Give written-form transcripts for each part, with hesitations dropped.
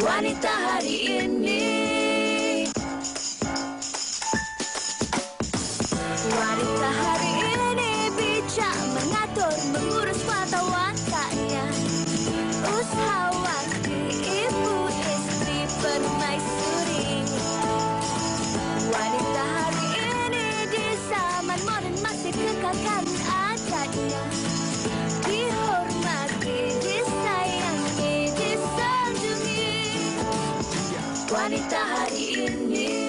Wanita hari ini. Wanita hari ini bijak mengatur, mengurus mata wataknya. Usahawati, ibu istri, permaisuri. Wanita hari ini di zaman modern masih kekalkan adatnya. Dihormati, disayangi, disanjungi. Wanita hari ini.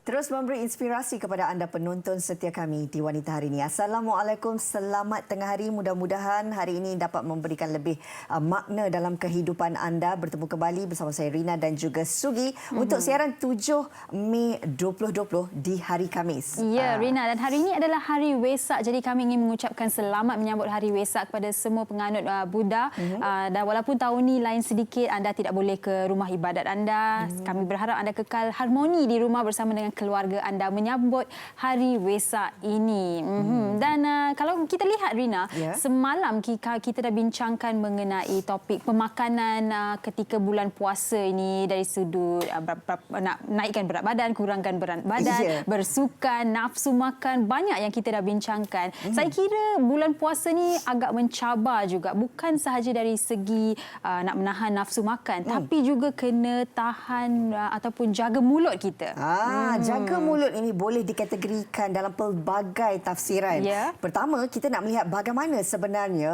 Terus memberi inspirasi kepada anda penonton setia kami di Wanita Hari ini. Assalamualaikum, selamat tengah hari. Mudah-mudahan hari ini dapat memberikan lebih makna dalam kehidupan anda. Bertemu kembali bersama saya Rina dan juga Sugi untuk siaran 7 Mei 2020 di hari Khamis. Ya, Rina, dan hari ini adalah Hari Wesak. Jadi kami ingin mengucapkan selamat menyambut Hari Wesak kepada semua penganut Buddha. Dan walaupun tahun ini lain sedikit, anda tidak boleh ke rumah ibadat anda. Kami berharap anda kekal harmoni di rumah bersama dengan keluarga anda menyambut Hari Wesak ini. Dan kalau kita lihat, Rina, semalam kita dah bincangkan mengenai topik pemakanan ketika bulan puasa ini dari sudut nak naikkan berat badan, kurangkan berat badan, bersukan, nafsu makan, banyak yang kita dah bincangkan. Saya kira bulan puasa ni agak mencabar juga, bukan sahaja dari segi nak menahan nafsu makan, tapi juga kena tahan ataupun jaga mulut kita. Jaga mulut ini boleh dikategorikan dalam pelbagai tafsiran. Pertama, kita nak melihat bagaimana sebenarnya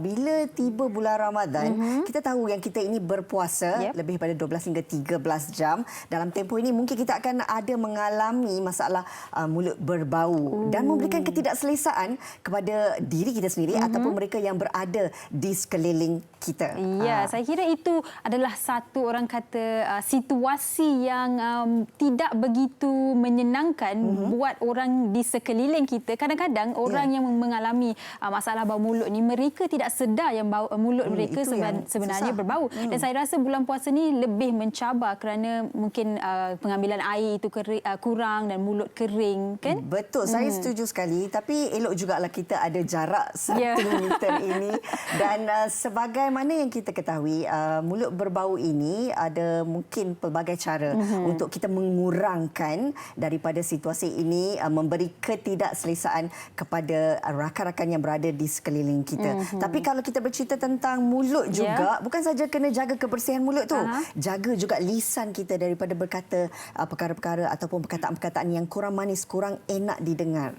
bila tiba bulan Ramadan, kita tahu yang kita ini berpuasa lebih pada 12 hingga 13 jam. Dalam tempoh ini mungkin kita akan ada mengalami masalah mulut berbau dan memberikan ketidakselesaan kepada diri kita sendiri ataupun mereka yang berada di sekeliling kita. Ya, saya kira itu adalah satu, orang kata, situasi yang tidak begitu menyenangkan buat orang di sekeliling kita. Kadang-kadang orang yang mengalami masalah bau mulut ni, mereka tidak sedar yang mulut mereka sebenarnya berbau. Dan saya rasa bulan puasa ni lebih mencabar kerana mungkin pengambilan air itu kurang dan mulut kering, kan? Betul, saya setuju sekali. Tapi elok jugalah kita ada jarak 1 meter ini. Dan sebagaimana yang kita ketahui, mulut berbau ini ada mungkin pelbagai cara untuk kita mengurangkan daripada situasi ini, memberi ketidakselesaan kepada rakan-rakan yang berada di sekeliling kita. Tapi kalau kita bercerita tentang mulut juga, bukan saja kena jaga kebersihan mulut tu, jaga juga lisan kita daripada berkata perkara-perkara ataupun perkataan-perkataan yang kurang manis, kurang enak didengar.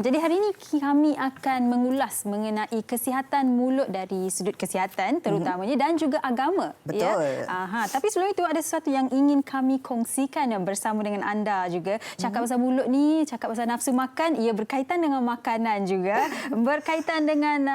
Jadi hari ini kami akan mengulas mengenai kesihatan mulut dari sudut kesihatan terutamanya dan juga agama. Betul. Tapi sebelum itu ada sesuatu yang ingin kami kongsikan bersama dengan anda juga. Cakap pasal mulut ni, cakap pasal nafsu makan, ia berkaitan dengan makanan juga. Berkaitan dengan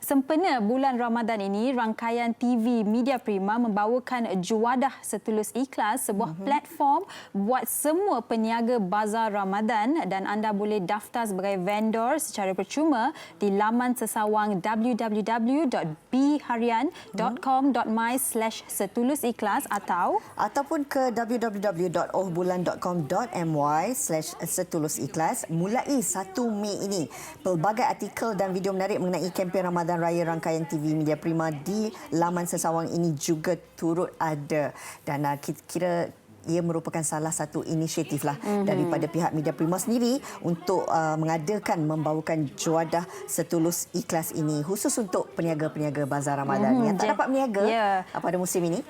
sempena bulan Ramadan ini, rangkaian TV Media Prima membawakan Juadah Setulus Ikhlas, sebuah platform buat semua peniaga bazar Ramadan, dan anda boleh daftar sebagai vendor secara percuma di laman sesawang www.bharian.com.my/setulusikhlas ataupun ke www.ohbulan.com.my/setulusikhlas. Mulai 1 Mei ini, pelbagai artikel dan video menarik mengenai kempen Ramadan Raya rangkaian TV Media Prima di laman sesawang ini juga turut ada. Dan kira ia merupakan salah satu inisiatif daripada pihak Media Prima sendiri untuk membawakan Juadah Setulus Ikhlas ini khusus untuk peniaga-peniaga bazar Ramadan yang tak dapat berniaga pada musim ini.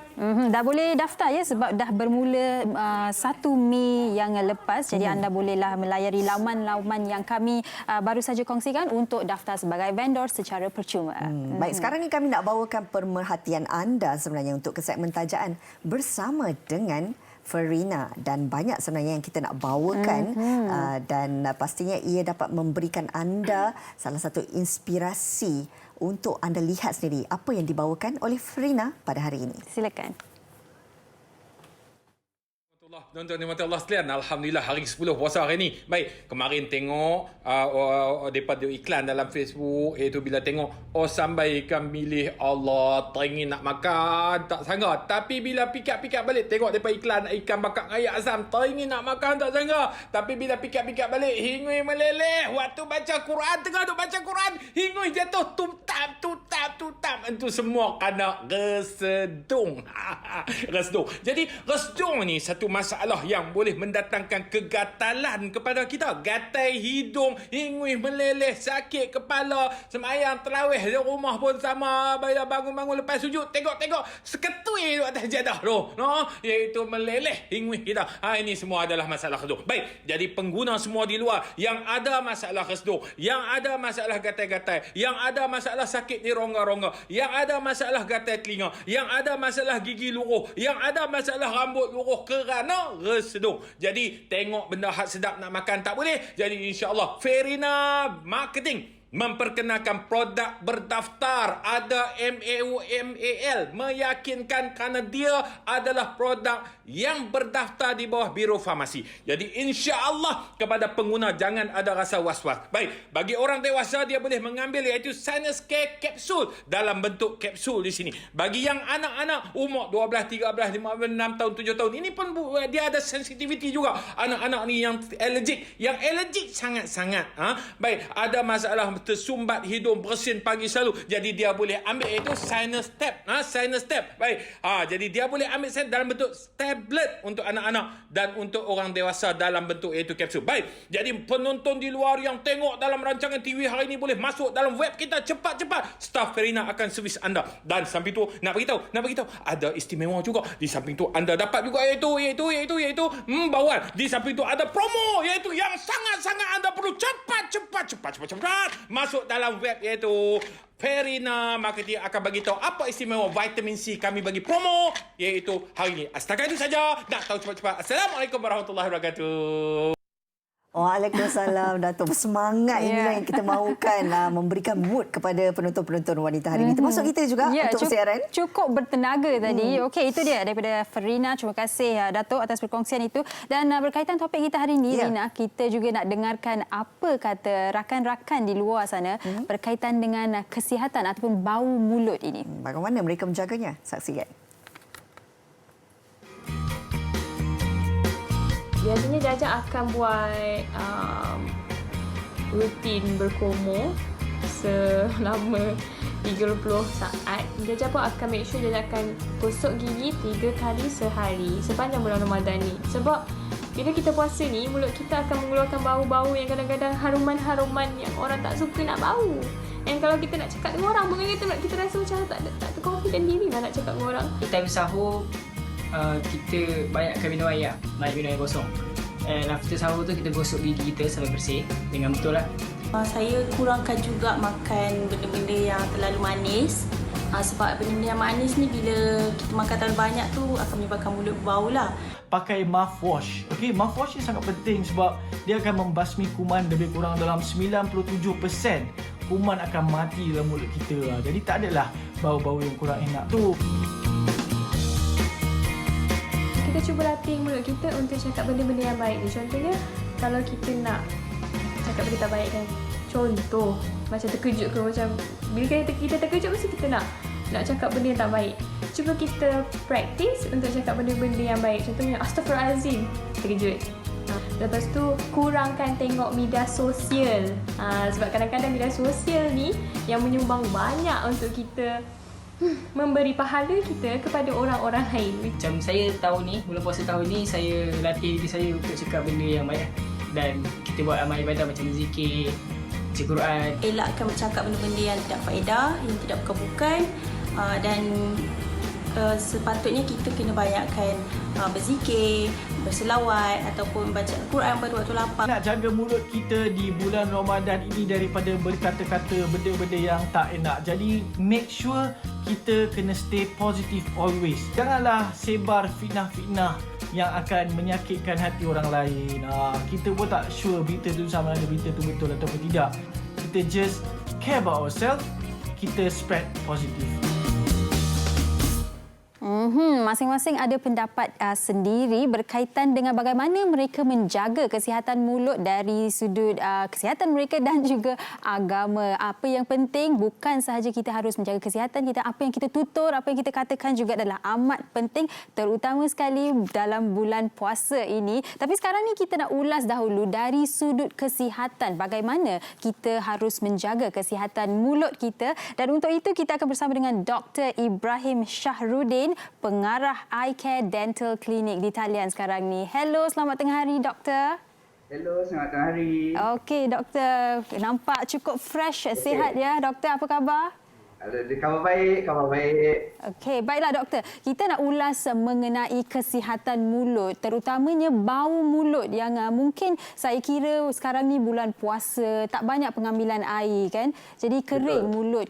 Dah boleh daftar sebab dah bermula 1 Mei yang lepas. Jadi anda bolehlah melayari laman-laman yang kami baru saja kongsikan untuk daftar sebagai vendor secara percuma. Baik, sekarang ni kami nak bawakan pemerhatian anda sebenarnya untuk ke segmen tajaan bersama dengan Farina, dan banyak sebenarnya yang kita nak bawakan dan pastinya ia dapat memberikan anda salah satu inspirasi untuk anda lihat sendiri apa yang dibawakan oleh Farina pada hari ini. Silakan. Tuan-tuan dan Allah sekalian, Alhamdulillah hari 10 puasa hari ni. Baik, kemarin tengok daripada iklan dalam Facebook, iaitu bila tengok sampai ikan milih Allah, teringin nak makan, tak sangka. Tapi bila pikir-pikir balik, tengok daripada iklan ikan bakar raya Azam, teringin nak makan, tak sangka. Tapi bila pikir-pikir balik, hingui meleleh. Waktu baca Quran, tengah duk baca Quran, hingui jatuh tutap. Itu semua kerana resedung. Resedung. Jadi, resedung ni satu masalah yang boleh mendatangkan kegatalan kepada kita. Gatal hidung, hingui meleleh, sakit kepala, semayang terawih di rumah pun sama. Bila bangun-bangun lepas sujud, tengok seketui di atas jadah tu, no? Iaitu meleleh hingui kita. Ini semua adalah masalah resedung. Baik, jadi pengguna semua di luar yang ada masalah resedung, yang ada masalah gatal-gatal, yang ada masalah sakit di rongga-rongga, yang ada masalah gatal telinga, yang ada masalah gigi luruh, yang ada masalah rambut luruh kerana resedung. Jadi tengok benda hak sedap nak makan tak boleh. Jadi insya-Allah Ferina Marketing memperkenalkan produk berdaftar, ada MAUMAL, meyakinkan kerana dia adalah produk yang berdaftar di bawah Biro Farmasi. Jadi insya-Allah kepada pengguna jangan ada rasa was-was. Baik, bagi orang dewasa dia boleh mengambil iaitu Sinus Care Capsule dalam bentuk kapsul di sini. Bagi yang anak-anak umur 12, 13, 15, 6 tahun, 7 tahun, ini pun dia ada sensitivity juga. Anak-anak ni yang allergic sangat-sangat. Baik, ada masalah tersumbat hidung, bersin pagi selalu. Jadi dia boleh ambil iaitu Sinus Tab. Sinus Tab. Baik. Jadi dia boleh ambil dalam bentuk tablet untuk anak-anak dan untuk orang dewasa dalam bentuk iaitu kapsul. Baik. Jadi penonton di luar yang tengok dalam rancangan TV hari ini boleh masuk dalam web kita cepat-cepat. Staf Ferina akan servis anda. Dan samping tu nak beritahu ada istimewa juga. Di samping tu anda dapat juga iaitu bawaan. Di samping tu ada promo iaitu yang sangat-sangat anda perlu cepat masuk dalam web iaitu Ferina Marketing akan bagi tahu apa istimewa vitamin C kami bagi promo iaitu hari ini. Setakat itu saja. Nak tahu cepat-cepat. Assalamualaikum warahmatullahi wabarakatuh. Waalaikumsalam, Datuk. Semangat inilah yang kita mahukan, memberikan mood kepada penonton-penonton wanita hari ini. Termasuk kita juga untuk siaran. Cukup bertenaga tadi. Okey, itu dia daripada Ferina. Terima kasih Datuk atas perkongsian itu. Dan berkaitan topik kita hari ini, Rina, kita juga nak dengarkan apa kata rakan-rakan di luar sana berkaitan dengan kesihatan ataupun bau mulut ini. Bagaimana mereka menjaganya? Saksikan. Biasanya Jajak akan buat rutin berkumur selama 30 saat. Jajak pun akan make sure Jajak akan gosok gigi 3 kali sehari sepanjang bulan Ramadan ni. Sebab bila kita puasa ni, mulut kita akan mengeluarkan bau-bau yang kadang-kadang haruman-haruman yang orang tak suka nak bau. Yang kalau kita nak cakap dengan orang, mungkin kita rasa macam tak confident diri lah nak cakap dengan orang. Time sahur, kita banyakkan minum air, banyak minum air kosong. And after sahur tu kita gosok gigi kita sampai bersih dengan betul lah. Saya kurangkan juga makan benda-benda yang terlalu manis. Sebab benda yang manis ni bila kita makan terlalu banyak tu akan menyebabkan mulut bau lah. Pakai mouthwash. Okey, mouthwash ni sangat penting sebab dia akan membasmi kuman lebih kurang dalam 97%. Kuman akan mati dalam mulut kita. Jadi tak adalah bau-bau yang kurang enak tu. Kita cuba latih mulut kita untuk cakap benda-benda yang baik. Contohnya, kalau kita nak cakap benda tak baik kan. Contoh, macam terkejut ke macam bila kita terkejut mesti kita nak cakap benda yang tak baik. Cuba kita practice untuk cakap benda-benda yang baik. Contohnya, Astaghfirullahalazim, terkejut. Lepas tu, kurangkan tengok media sosial. Sebab kadang-kadang media sosial ni yang menyumbang banyak untuk kita memberi pahala kita kepada orang-orang lain. Macam saya tahun ni, bulan puasa tahun ni, saya latih diri saya untuk cakap benda yang baik. Dan kita buat amal ibadah macam zikir, baca Quran. Elakkan bercakap benda-benda yang tidak faedah, yang tidak bukan-bukan. Dan sepatutnya kita kena banyakkan berzikir, berselawat ataupun baca Quran pada waktu lapar. Nak jaga mulut kita di bulan Ramadan ini daripada berkata-kata benda-benda yang tak enak. Jadi make sure kita kena stay positive always. Janganlah sebar fitnah-fitnah yang akan menyakitkan hati orang lain. Kita pun tak sure berita tu sama ada berita tu betul ataupun tidak. Kita just care about ourselves. Kita spread positive. masing-masing ada pendapat sendiri berkaitan dengan bagaimana mereka menjaga kesihatan mulut dari sudut kesihatan mereka dan juga agama. Apa yang penting bukan sahaja kita harus menjaga kesihatan kita, apa yang kita tutur, apa yang kita katakan juga adalah amat penting, terutama sekali dalam bulan puasa ini. Tapi sekarang ni kita nak ulas dahulu dari sudut kesihatan, bagaimana kita harus menjaga kesihatan mulut kita, dan untuk itu kita akan bersama dengan Dr. Ibrahim Syahrudin, pengarah Eye Care Dental Clinic di talian sekarang ni. Hello, selamat tengah hari doktor. Hello, selamat tengah hari. Okey doktor, nampak cukup fresh, sihat ya doktor, apa khabar? Khabar baik, khabar baik. Okey, baiklah doktor. Kita nak ulas mengenai kesihatan mulut, terutamanya bau mulut yang mungkin saya kira sekarang ni bulan puasa, tak banyak pengambilan air kan. Jadi kering mulut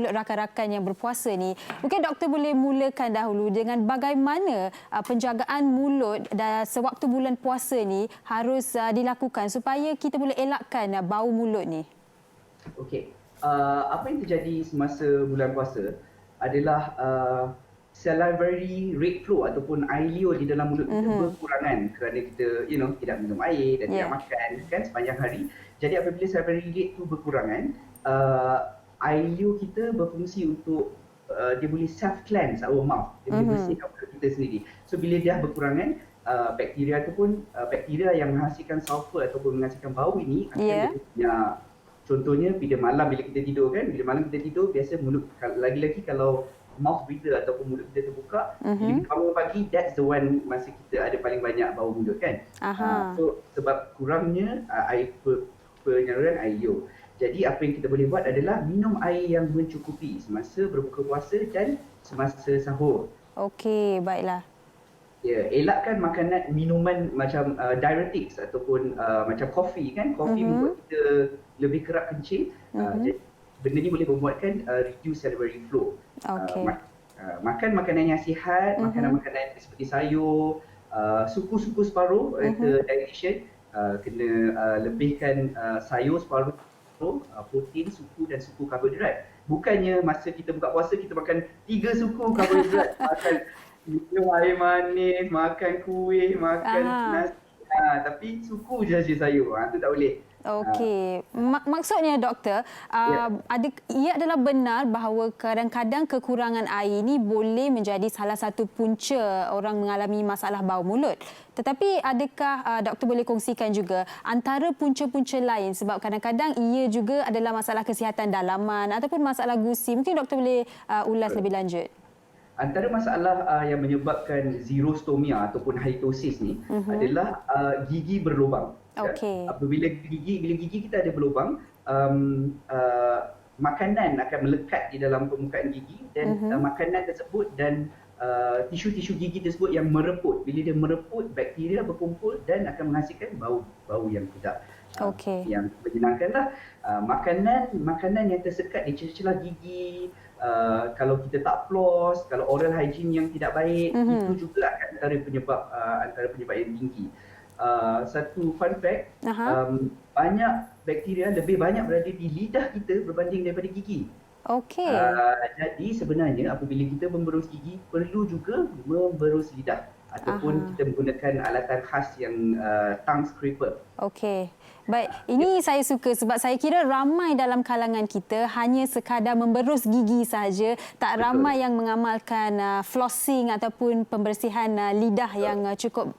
rakan-rakan yang berpuasa ni. Mungkin doktor boleh mulakan dahulu dengan bagaimana penjagaan mulut sewaktu bulan puasa ni harus dilakukan supaya kita boleh elakkan bau mulut ni. Okey. Apa yang terjadi semasa bulan puasa adalah salivary rate flow ataupun air liur di dalam mulut kita berkurangan kerana kita tidak minum air dan tidak makan kan sepanjang hari. Jadi apabila salivary rate tu berkurangan, air liur kita berfungsi untuk dia boleh self cleanse our mouth, dia boleh bersihkan mulut kita sendiri. So bila dia berkurangan, bakteria ataupun bakteria yang menghasilkan sulfur ataupun menghasilkan bau ini akan punya. Contohnya bila malam bila kita tidur kan, bila malam kita tidur biasa mulut, lagi-lagi kalau mouth breather ataupun mulut kita terbuka, bila kita bangun pagi, that's the one masa kita ada paling banyak bau mulut kan. So sebab kurangnya air penyaluran air liur. Jadi apa yang kita boleh buat adalah minum air yang mencukupi semasa berbuka puasa dan semasa sahur. Okey, baiklah. Ya, elakkan minuman macam diuretics ataupun macam kopi kan. Kopi membuat kita lebih kerap kencing. Jadi benda ni boleh membuatkan reduce salivary flow. Makan makanan yang sihat, makanan-makanan seperti sayur, suku-suku separuh, digestion, kena lebihkan sayur separuh, protein, suku dan suku karbohidrat. Bukannya masa kita buka puasa kita makan 3 suku karbohidrat, makan minum air manis, makan kuih, makan nasi. Tapi suku je sayur. Itu tak boleh. Okey. Maksudnya doktor, ia adalah benar bahawa kadang-kadang kekurangan air ini boleh menjadi salah satu punca orang mengalami masalah bau mulut. Tetapi adakah doktor boleh kongsikan juga antara punca-punca lain, sebab kadang-kadang ia juga adalah masalah kesihatan dalaman ataupun masalah gusi. Mungkin doktor boleh ulas lebih lanjut. Antara masalah yang menyebabkan xerostomia ataupun halitosis ni adalah gigi berlubang. Okey. Bila gigi kita ada berlubang, makanan akan melekat di dalam permukaan gigi dan makanan tersebut dan tisu-tisu gigi tersebut yang mereput. Bila dia mereput, bakteria berkumpul dan akan menghasilkan bau yang tidak yang menyenangkanlah. Makanan yang tersekat di celah-celah gigi, kalau kita tak floss, kalau oral hygiene yang tidak baik, itu juga antara penyebab yang tinggi. Satu fun fact, banyak bakteria lebih banyak berada di lidah kita berbanding daripada gigi. Okey. Jadi sebenarnya apabila kita memberus gigi, perlu juga memberus lidah ataupun kita menggunakan alatan khas yang tongue scraper. Okey. Baik, ini saya suka sebab saya kira ramai dalam kalangan kita hanya sekadar memberus gigi saja, tak ramai yang mengamalkan flossing ataupun pembersihan lidah yang cukup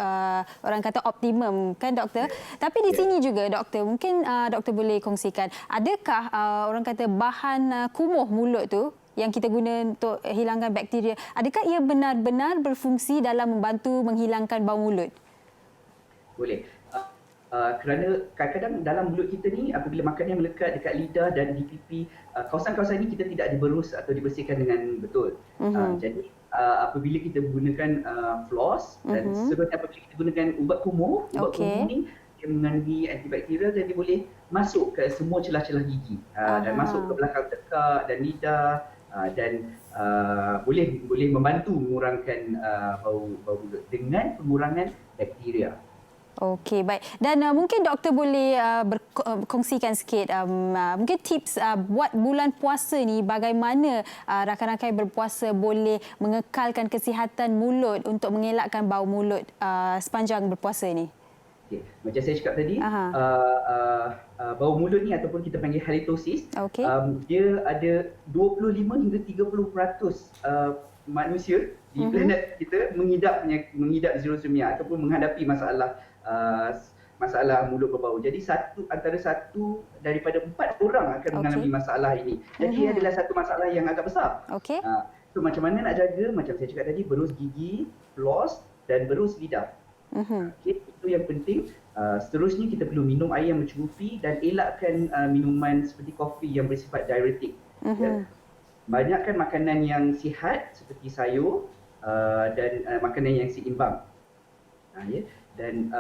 orang kata optimum kan doktor. Tapi di sini juga doktor, mungkin doktor boleh kongsikan, adakah orang kata bahan kumuh mulut tu yang kita guna untuk hilangkan bakteria, adakah ia benar-benar berfungsi dalam membantu menghilangkan bau mulut? Boleh. Kerana kadang-kadang dalam mulut kita ni apabila makanan melekat dekat lidah dan di pipi, kawasan-kawasan ni kita tidak diberus atau dibersihkan dengan betul. Jadi apabila kita gunakan floss dan sebenarnya apabila kita gunakan ubat kumuh ni dia mengandungi antibakterial dan dia boleh masuk ke semua celah-celah gigi dan masuk ke belakang tekak dan lidah dan boleh membantu mengurangkan bau mulut dengan pengurangan bakteria. Okey, baik. Dan mungkin doktor boleh berkongsikan sikit mungkin tips buat bulan puasa ni, bagaimana rakan-rakan berpuasa boleh mengekalkan kesihatan mulut untuk mengelakkan bau mulut sepanjang berpuasa ni? Okay. Macam saya cakap tadi, bau mulut ni ataupun kita panggil halitosis, dia ada 25 hingga 30% manusia di planet kita mengidap xerostomia ataupun menghadapi masalah mulut berbau. Jadi antara satu daripada 4 orang akan mengalami masalah ini. Jadi ia adalah satu masalah yang agak besar. So macam mana nak jaga? Macam saya cakap tadi, berus gigi, floss dan berus lidah. Itu yang penting. Seterusnya kita perlu minum air yang mencukupi dan elakkan minuman seperti kopi yang bersifat diuretik. Banyakkan makanan yang sihat seperti sayur dan makanan yang seimbang. Dan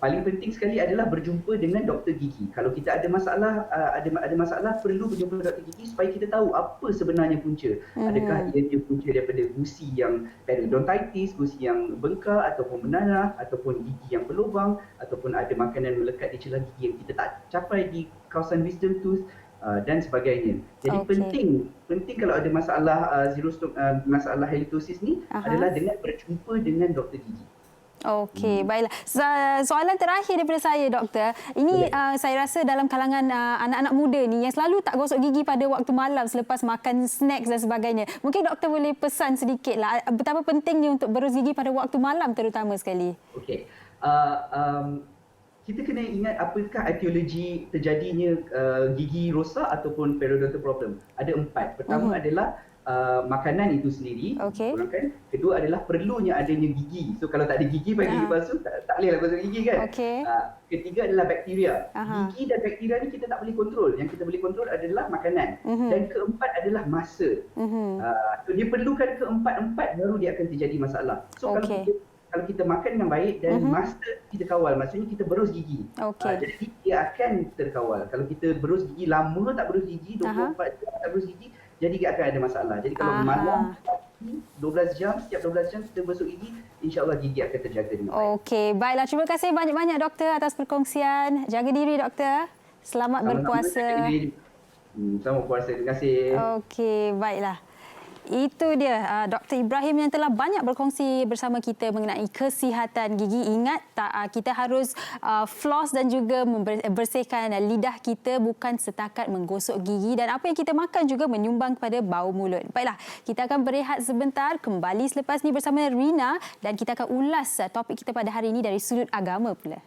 paling penting sekali adalah berjumpa dengan doktor gigi. Kalau kita ada masalah perlu berjumpa dengan doktor gigi supaya kita tahu apa sebenarnya punca. Adakah ia punca daripada gusi yang periodontitis, gusi yang bengkak ataupun menarah, ataupun gigi yang berlubang, ataupun ada makanan melekat di celah gigi yang kita tak capai di kawasan wisdom tooth dan sebagainya. Jadi penting kalau ada masalah halitosis ni adalah dengan berjumpa dengan doktor gigi. Okey, baiklah. Soalan terakhir daripada saya, doktor. Ini saya rasa dalam kalangan anak-anak muda ni yang selalu tak gosok gigi pada waktu malam selepas makan snacks dan sebagainya. Mungkin doktor boleh pesan sedikitlah betapa pentingnya untuk berus gigi pada waktu malam terutama sekali. Okey. Kita kena ingat apakah etiologi terjadinya gigi rosak ataupun periodontal problem. Ada 4. Pertama adalah makanan itu sendiri, kan? Kedua adalah perlunya adanya gigi. So kalau tak ada gigi bagi gigi palsu, tak bolehlah gosok gigi kan. Ketiga adalah bakteria. Gigi dan bakteria ni kita tak boleh kontrol. Yang kita boleh kontrol adalah makanan. Dan keempat adalah masa. So dia perlukan keempat-empat baru dia akan terjadi masalah. So kalau kita makan dengan baik dan masa kita kawal, maksudnya kita berus gigi. Jadi dia akan terkawal. Kalau kita berus gigi lama tak berus gigi, 24 jam tak berus gigi, jadi akan ada masalah. Jadi kalau malam 12 jam, setiap 12 jam kita berus gigi, insya-Allah gigi akan terjaga dengan baik. Okey, baiklah. Terima kasih banyak-banyak doktor atas perkongsian. Jaga diri doktor. Selamat berpuasa. Selamat puasa. Terima kasih. Okey, baiklah. Itu dia Dr. Ibrahim yang telah banyak berkongsi bersama kita mengenai kesihatan gigi. Ingat, kita harus floss dan juga membersihkan lidah kita, bukan setakat menggosok gigi, dan apa yang kita makan juga menyumbang kepada bau mulut. Baiklah, kita akan berehat sebentar, kembali selepas ini bersama Rina dan kita akan ulas topik kita pada hari ini dari sudut agama pula.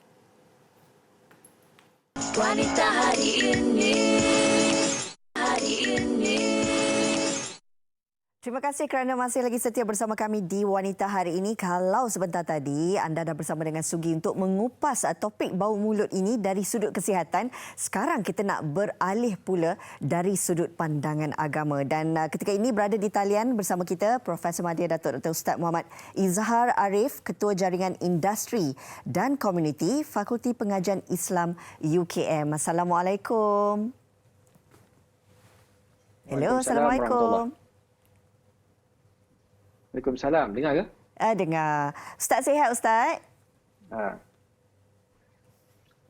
Wanita hari ini. Terima kasih kerana masih lagi setia bersama kami di Wanita Hari Ini. Kalau sebentar tadi anda dah bersama dengan Sugi untuk mengupas topik bau mulut ini dari sudut kesihatan, sekarang kita nak beralih pula dari sudut pandangan agama. Dan ketika ini berada di talian bersama kita Profesor Madya Datuk Dr. Ustaz Muhammad Izhar Arif, Ketua Jaringan Industri dan Komuniti Fakulti Pengajian Islam UKM. Assalamualaikum. Hello, Assalamualaikum. Waalaikumsalam. Dengar ke? Dengar. Ustaz sihat, Ustaz?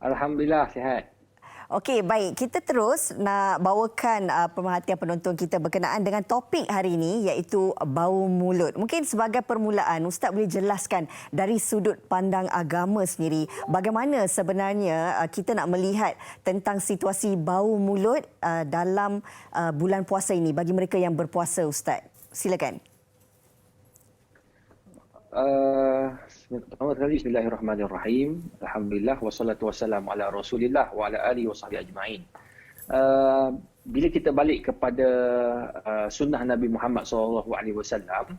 Alhamdulillah, sihat. Okey, baik. Kita terus nak bawakan pemerhatian penonton kita berkenaan dengan topik hari ini, iaitu bau mulut. Mungkin sebagai permulaan, Ustaz boleh jelaskan dari sudut pandang agama sendiri, bagaimana sebenarnya kita nak melihat tentang situasi bau mulut dalam bulan puasa ini bagi mereka yang berpuasa, Ustaz. Silakan. Pertama sekali, bismillahirrahmanirrahim. Alhamdulillah, wassalatu wassalamu ala rasulillah wa ala alihi wa sahbihi ajma'in. Bila kita balik kepada sunnah Nabi Muhammad SAW,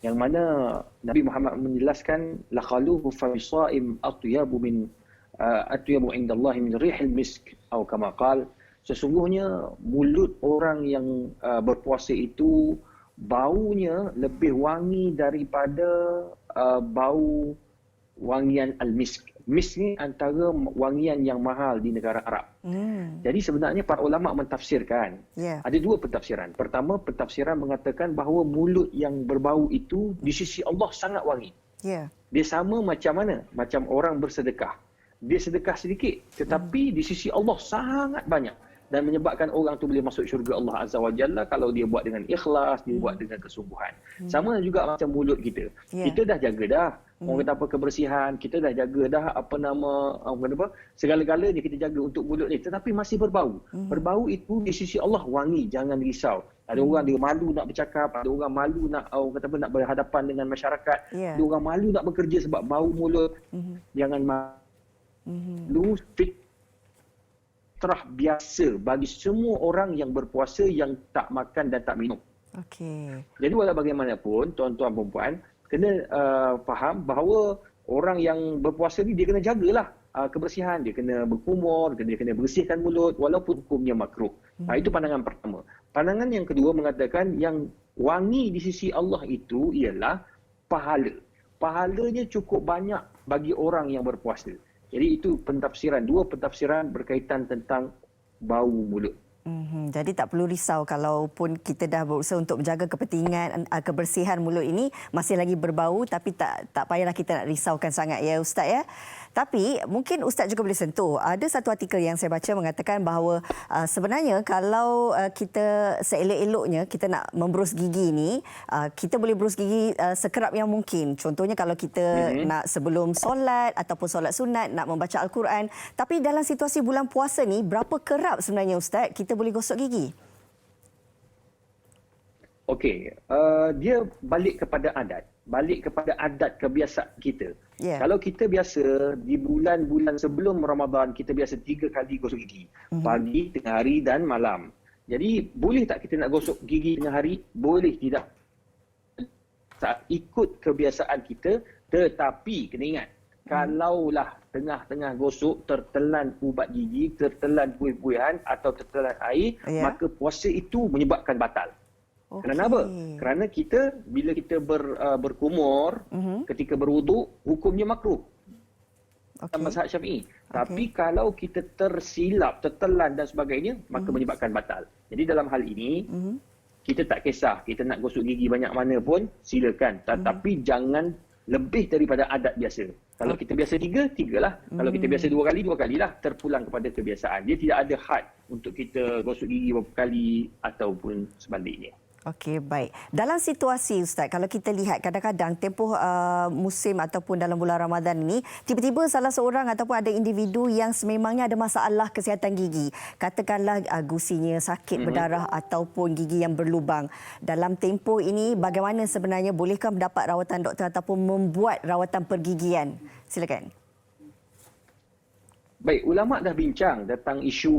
yang mana Nabi Muhammad menjelaskan, lakhaluhu fa bisaim atyabu indallahi min rihil misk, atau kama qal, sesungguhnya mulut orang yang berpuasa itu baunya lebih wangi daripada bau wangian al-misk. Misk ni antara wangian yang mahal di negara Arab. Jadi sebenarnya para ulama mentafsirkan. Ada dua pentafsiran. Pertama, pentafsiran mengatakan bahawa mulut yang berbau itu di sisi Allah sangat wangi. Dia sama macam mana? Macam orang bersedekah. dia sedekah sedikit tetapi di sisi Allah sangat banyak dan menyebabkan orang tu boleh masuk syurga Allah Azza wa Jalla kalau dia buat dengan ikhlas, dia buat dengan kesungguhan. Sama juga macam mulut kita. Kita dah jaga dah. Orang kata apa, kebersihan, kita dah jaga dah segala-galanya kita jaga untuk mulut ni, tetapi masih berbau. Berbau itu di sisi Allah wangi, jangan risau. Ada orang dia malu nak bercakap, ada orang malu nak nak berhadapan dengan masyarakat, ada orang malu nak bekerja sebab bau mulut. Jangan malu. Fitrah biasa bagi semua orang yang berpuasa yang tak makan dan tak minum. Okey. Jadi walau bagaimanapun tuan-tuan perempuan kena faham bahawa orang yang berpuasa ni dia kena jagalah kebersihan, dia kena berkumur, dia kena bersihkan mulut walaupun hukumnya makruh. Itu pandangan pertama. Pandangan yang kedua mengatakan yang wangi di sisi Allah itu ialah pahala. Pahalanya cukup banyak bagi orang yang berpuasa. Jadi itu dua pentafsiran berkaitan tentang bau mulut. Jadi tak perlu risau kalaupun kita dah berusaha untuk menjaga kepentingan kebersihan mulut ini masih lagi berbau, tapi tak payahlah kita nak risaukan sangat ya Ustaz ya. Tapi mungkin Ustaz juga boleh sentuh. Ada satu artikel yang saya baca mengatakan bahawa sebenarnya kalau kita seelok-eloknya kita nak memberus gigi ni, kita boleh berus gigi sekerap yang mungkin. Contohnya kalau kita nak sebelum solat ataupun solat sunat nak membaca Al-Quran. Tapi dalam situasi bulan puasa ni berapa kerap sebenarnya Ustaz kita boleh gosok gigi? Okey, dia balik kepada adat kebiasaan kita. Kalau kita biasa di bulan-bulan sebelum Ramadan kita biasa 3 kali gosok gigi, pagi, tengah hari dan malam. Jadi boleh tak kita nak gosok gigi tengah hari? Boleh tidak. Saat ikut kebiasaan kita, tetapi kena ingat kalaulah tengah-tengah gosok tertelan ubat gigi, tertelan buih-buihan atau tertelan air, maka puasa itu menyebabkan batal. Kenapa? Kerana kita bila kita berkumur ketika berwuduk, hukumnya makruh. Dalam mazhab Syafi'i. Tapi kalau kita tersilap, tertelan dan sebagainya, maka menyebabkan batal. Jadi dalam hal ini kita tak kisah kita nak gosok gigi banyak mana pun silakan, tetapi jangan lebih daripada adat biasa. Kalau kita biasa 3 lah. Kalau kita biasa 2 kali, 2 kalilah. Terpulang kepada kebiasaan. Dia tidak ada had untuk kita gosok gigi berapa kali ataupun sebaliknya. Okey, baik. Dalam situasi Ustaz, kalau kita lihat kadang-kadang tempoh musim ataupun dalam bulan Ramadan ini, tiba-tiba salah seorang ataupun ada individu yang sememangnya ada masalah kesihatan gigi. Katakanlah gusinya sakit berdarah ataupun gigi yang berlubang. Dalam tempoh ini, bagaimana sebenarnya bolehkah mendapat rawatan doktor ataupun membuat rawatan pergigian? Silakan. Baik, ulama dah bincang tentang isu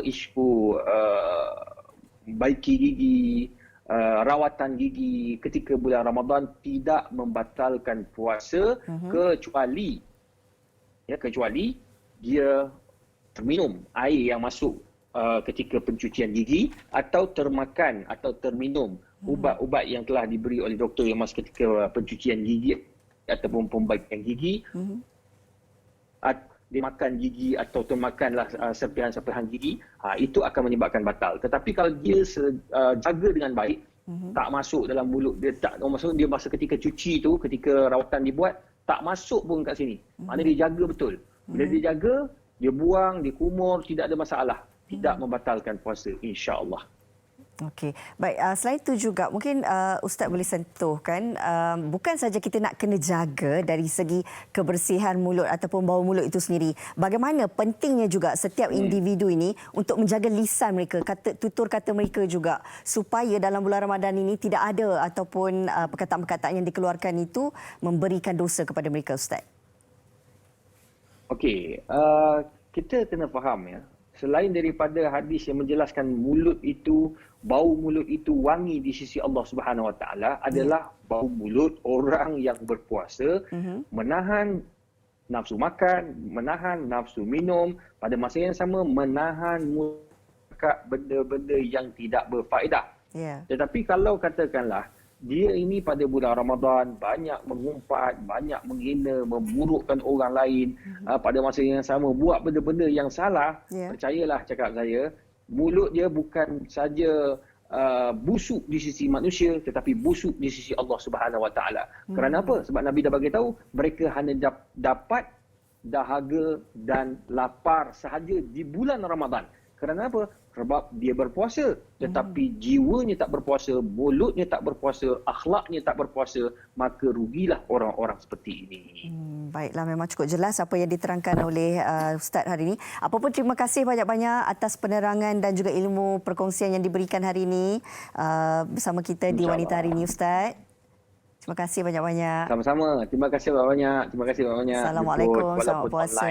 isu baiki gigi, rawatan gigi ketika bulan Ramadan tidak membatalkan puasa kecuali dia terminum air yang masuk ketika pencucian gigi atau termakan atau terminum ubat-ubat yang telah diberi oleh doktor yang masuk ketika pencucian gigi ataupun pembaikan gigi. Dia makan gigi atau termakanlah serpihan-serpihan gigi, itu akan menyebabkan batal. Tetapi kalau dia jaga dengan baik, tak masuk dalam mulut dia, dia masa ketika cuci tu, ketika rawatan dibuat, tak masuk pun kat sini. Maknanya dia jaga betul. Bila dia jaga, dia buang, dia kumur, tidak ada masalah. Tidak membatalkan puasa, insya-Allah. Okey. Baik, selain itu juga mungkin Ustaz boleh sentuhkan bukan saja kita nak kena jaga dari segi kebersihan mulut ataupun bau mulut itu sendiri. Bagaimana pentingnya juga setiap individu ini untuk menjaga lisan mereka, tutur kata mereka juga supaya dalam bulan Ramadan ini tidak ada ataupun perkataan-perkataan yang dikeluarkan itu memberikan dosa kepada mereka, Ustaz. Okey, kita kena faham ya. Selain daripada hadis yang menjelaskan bau mulut itu wangi di sisi Allah Subhanahu Wa Taala adalah bau mulut orang yang berpuasa menahan nafsu makan, menahan nafsu minum, pada masa yang sama menahan benda-benda yang tidak berfaedah. Tetapi kalau katakanlah dia ini pada bulan Ramadan banyak mengumpat, banyak menghina, memburukkan orang lain, pada masa yang sama buat benda-benda yang salah, percayalah cakap saya, mulut dia bukan saja busuk di sisi manusia tetapi busuk di sisi Allah Subhanahu Wa Taala. Kerana apa? Sebab Nabi dah bagi tahu mereka hanya dapat dahaga dan lapar sahaja di bulan Ramadan. Kerana apa? Sebab dia berpuasa tetapi jiwanya tak berpuasa, mulutnya tak berpuasa, akhlaknya tak berpuasa, maka rugilah orang-orang seperti ini. Baiklah, memang cukup jelas apa yang diterangkan oleh Ustaz hari ini. Apapun terima kasih banyak-banyak atas penerangan dan juga ilmu perkongsian yang diberikan hari ini bersama kita di Wanita Hari ini, Ustaz. Terima kasih banyak-banyak. Sama-sama. Terima kasih banyak-banyak. Terima kasih banyak-banyak. Assalamualaikum. Selamat puasa.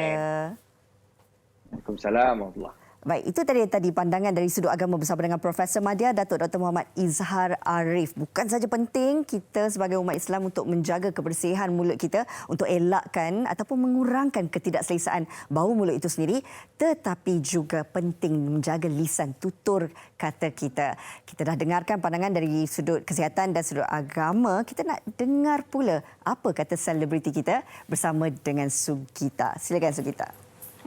Waalaikumsalam warahmatullahi. Baik, itu tadi pandangan dari sudut agama bersama dengan Profesor Madya Datuk Dr. Muhammad Izhar Arif. Bukan saja penting kita sebagai umat Islam untuk menjaga kebersihan mulut kita, untuk elakkan ataupun mengurangkan ketidakselesaan bau mulut itu sendiri, tetapi juga penting menjaga lisan tutur kata kita. Kita dah dengarkan pandangan dari sudut kesihatan dan sudut agama. Kita nak dengar pula apa kata selebriti kita bersama dengan Sugita. Silakan Sugita.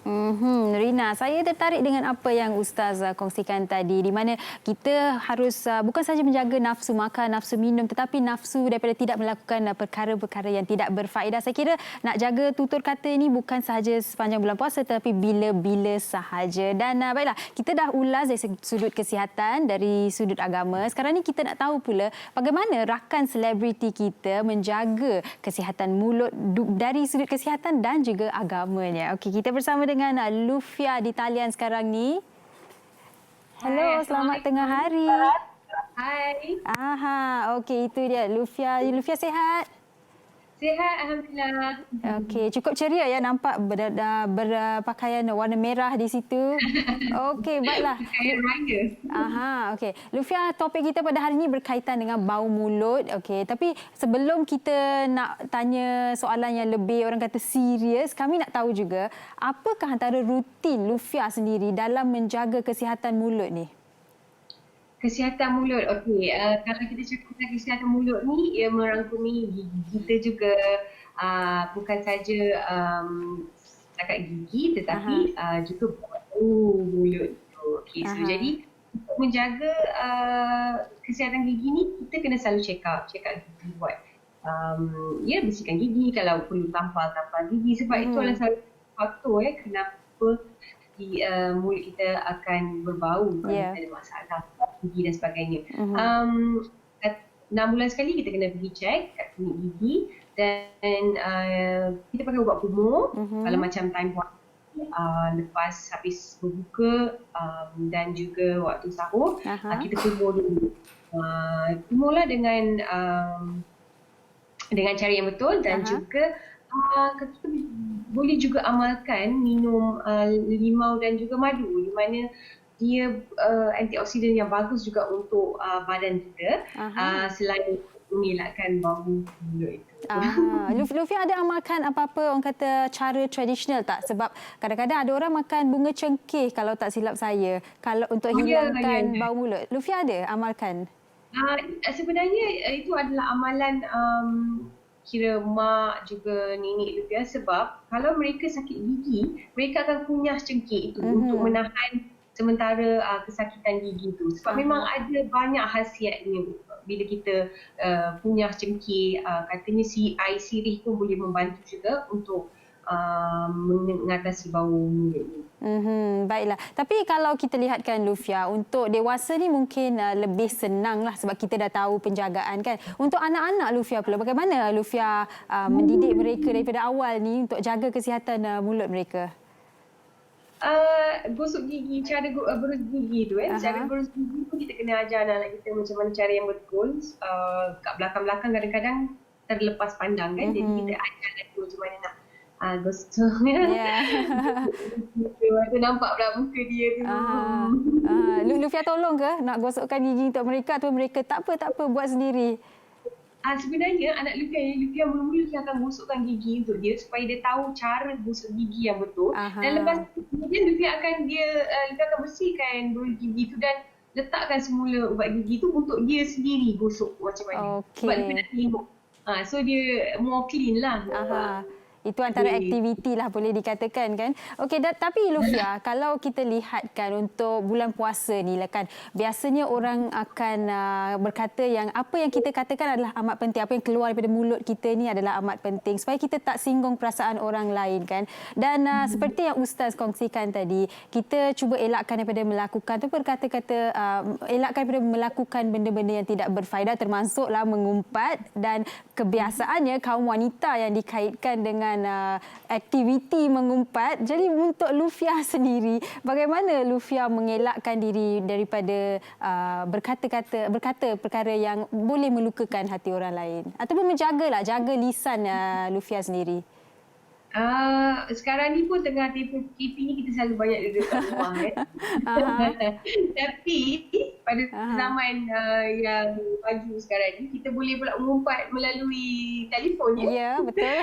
Rina, saya tertarik dengan apa yang Ustaz kongsikan tadi, di mana kita harus bukan sahaja menjaga nafsu makan, nafsu minum, tetapi nafsu daripada tidak melakukan perkara-perkara yang tidak berfaedah. Saya kira nak jaga tutur kata ini bukan sahaja sepanjang bulan puasa, tetapi bila-bila sahaja. Dan baiklah, kita dah ulas dari sudut kesihatan, dari sudut agama. Sekarang ni kita nak tahu pula bagaimana rakan selebriti kita menjaga kesihatan mulut dari sudut kesihatan dan juga agamanya. Okey, kita bersama dengan Lufia di talian sekarang ni. Hello, selamat tengah hari. Hai. Okey, itu dia Lufia. Lufia sihat? Sihat, alhamdulillah. Okey, cukup ceria ya, nampak berpakaian warna merah di situ. Okey, baiklah. Kayak raya. Okey. Lufia, topik kita pada hari ini berkaitan dengan bau mulut. Okey, tapi sebelum kita nak tanya soalan yang lebih orang kata serius, kami nak tahu juga apakah antara rutin Lufia sendiri dalam menjaga kesihatan mulut ni? Kesihatan mulut, okey. Kalau kita cakap tentang kesihatan mulut ni, ia merangkumi gigi kita juga. Bukan saja setakat gigi, tetapi juga bau mulut tu. Okay, so jadi untuk menjaga kesihatan gigi ni, kita kena selalu check up gigi, buat bersihkan gigi, kalau perlu tampal gigi. Sebab itu adalah satu faktor kenapa mulut kita akan berbau kalau ada masalah gigi dan sebagainya. 6 bulan sekali kita kena pergi check kat klinik gigi, dan kita pakai ubat kumur kalau macam time lepas habis berbuka dan juga waktu sahur, kita kumur dulu. Kumurlah dengan cara yang betul, dan juga kita boleh juga amalkan minum limau dan juga madu, di mana dia antioksidan yang bagus juga untuk badan kita, selain mengelakkan bau mulut itu. Lufia ada amalkan apa-apa orang kata cara tradisional tak? Sebab kadang-kadang ada orang makan bunga cengkeh kalau tak silap saya, kalau untuk hilangkan bau mulut. Lufia ada amalkan? Sebenarnya itu adalah amalan kira mak juga nenek Lufia, sebab kalau mereka sakit gigi, mereka akan kunyah cengkeh itu untuk menahan sementara kesakitan gigi itu. Sebab memang ada banyak khasiatnya bila kita kunyah cengkeh. Katanya air sirih pun boleh membantu juga untuk mengatasi bau mulut ini. Baiklah. Tapi kalau kita lihatkan Lufia, untuk dewasa ni mungkin lebih senang lah sebab kita dah tahu penjagaan kan. Untuk anak-anak Lufia pula, bagaimana Lufia mendidik mereka daripada awal ni untuk jaga kesihatan mulut mereka? Gosok gigi, cara berus gigi tu cara berus gigi tu kita kena ajar anak kita macam mana cara yang betul. Kat belakang-belakang kadang-kadang terlepas pandang kan, jadi kita ajar dia macam mana nak gosok. Tu nampak pula muka dia tu. Lufia tolong ke nak gosokkan gigi untuk mereka, atau mereka tak apa buat sendiri? Sebenarnya anak Lufia mula-mula dia akan gosokkan gigi untuk dia supaya dia tahu cara gosok gigi yang betul. Dan lepas kemudian Lufia akan bersihkan berus gigi tu dan letakkan semula ubat gigi tu untuk dia sendiri gosok macam mana. Sebab dia nak tengok. So dia more clean lah. Itu antara aktiviti lah boleh dikatakan kan. Okey, tapi Lufia, kalau kita lihatkan untuk bulan puasa ni lah kan, biasanya orang akan berkata yang apa yang kita katakan adalah amat penting. Apa yang keluar daripada mulut kita ni adalah amat penting supaya kita tak singgung perasaan orang lain kan. Dan seperti yang Ustaz kongsikan tadi, kita cuba elakkan daripada melakukan tu berkata-kata elakkan daripada melakukan benda-benda yang tidak berfaedah, termasuklah mengumpat, dan kebiasaannya kaum wanita yang dikaitkan dengan aktiviti mengumpat. Jadi untuk Lufia sendiri, bagaimana Lufia mengelakkan diri daripada berkata perkara yang boleh melukakan hati orang lain, ataupun jaga lisan Lufia sendiri? Sekarang ni pun tengah tempoh PKP ni kita selalu banyak duduk kat rumah Tapi pada zaman yang maju sekarang ni, kita boleh pula mengumpat melalui telefon je. Ya, betul.